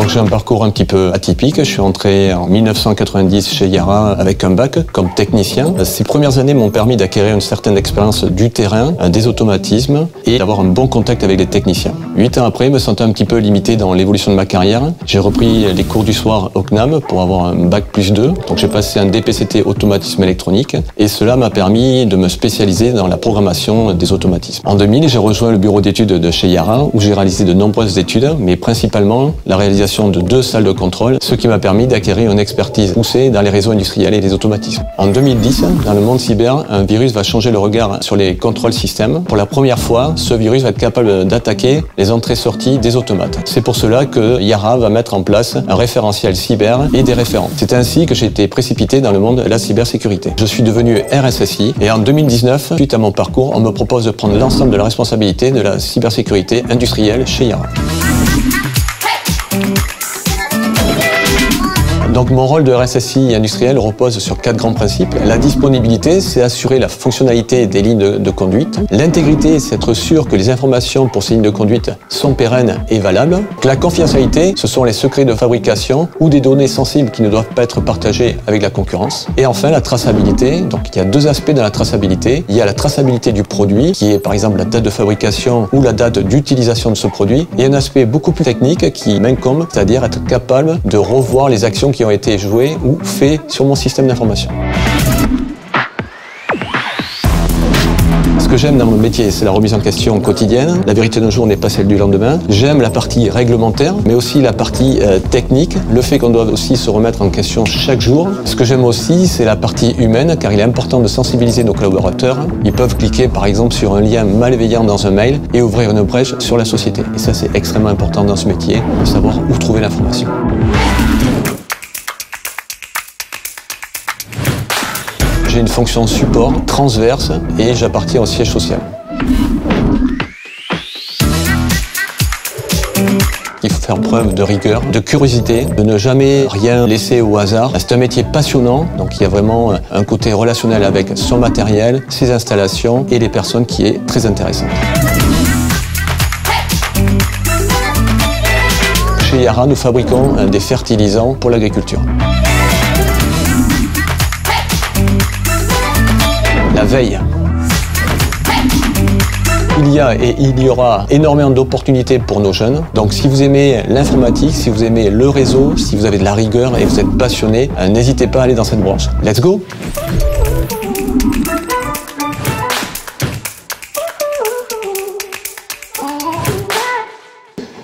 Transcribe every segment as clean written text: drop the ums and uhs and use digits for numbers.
que j'ai un parcours un petit peu atypique. Je suis entré en 1990 chez Yara avec un bac comme technicien. Ces premières années m'ont permis d'acquérir une certaine expérience du terrain, des automatismes et d'avoir un bon contact avec les techniciens. 8 ans après, me sentant un petit peu limité dans l'évolution de ma carrière, j'ai repris les cours du soir au CNAM pour avoir un bac +2. Donc j'ai passé un DPCT automatisme électronique et cela m'a permis de me spécialiser dans la programmation des automatismes. En 2000, j'ai rejoint le bureau d'études de chez Yara où j'ai réalisé de nombreuses études, mais principalement la réalisation de 2 salles de contrôle, ce qui m'a permis d'acquérir une expertise poussée dans les réseaux industriels et les automatismes. En 2010, dans le monde cyber, un virus va changer le regard sur les contrôles système. Pour la première fois, ce virus va être capable d'attaquer les entrées-sorties des automates. C'est pour cela que Yara va mettre en place un référentiel cyber et des référents. C'est ainsi que j'ai été précipité dans le monde de la cybersécurité. Je suis devenu RSSI et en 2019, suite à mon parcours, on me propose de prendre l'ensemble de la responsabilité de la cybersécurité industrielle chez Yara. Donc mon rôle de RSSI industriel repose sur 4 grands principes. La disponibilité, c'est assurer la fonctionnalité des lignes de conduite. L'intégrité, c'est être sûr que les informations pour ces lignes de conduite sont pérennes et valables. La confidentialité, ce sont les secrets de fabrication ou des données sensibles qui ne doivent pas être partagées avec la concurrence. Et enfin, la traçabilité. Donc il y a 2 aspects dans la traçabilité. Il y a la traçabilité du produit, qui est par exemple la date de fabrication ou la date d'utilisation de ce produit. Et un aspect beaucoup plus technique qui m'incombe, c'est-à-dire être capable de revoir les actions qui ont été jouées ou faites sur mon système d'information. Ce que j'aime dans mon métier, c'est la remise en question quotidienne. La vérité d'un jour n'est pas celle du lendemain. J'aime la partie réglementaire, mais aussi la partie technique, le fait qu'on doit aussi se remettre en question chaque jour. Ce que j'aime aussi, c'est la partie humaine, car il est important de sensibiliser nos collaborateurs. Ils peuvent cliquer par exemple sur un lien malveillant dans un mail et ouvrir une brèche sur la société. Et ça, c'est extrêmement important dans ce métier, de savoir où trouver l'information. J'ai une fonction support transverse et j'appartiens au siège social. Il faut faire preuve de rigueur, de curiosité, de ne jamais rien laisser au hasard. C'est un métier passionnant, donc il y a vraiment un côté relationnel avec son matériel, ses installations et les personnes qui est très intéressant. Chez Yara, nous fabriquons des fertilisants pour l'agriculture. La veille. Il y a et il y aura énormément d'opportunités pour nos jeunes. Donc si vous aimez l'informatique, si vous aimez le réseau, si vous avez de la rigueur et vous êtes passionné, n'hésitez pas à aller dans cette branche. Let's go!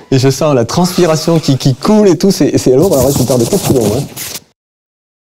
Et je sens la transpiration qui coule et tout, c'est lourd, alors je perds de 4 kilos.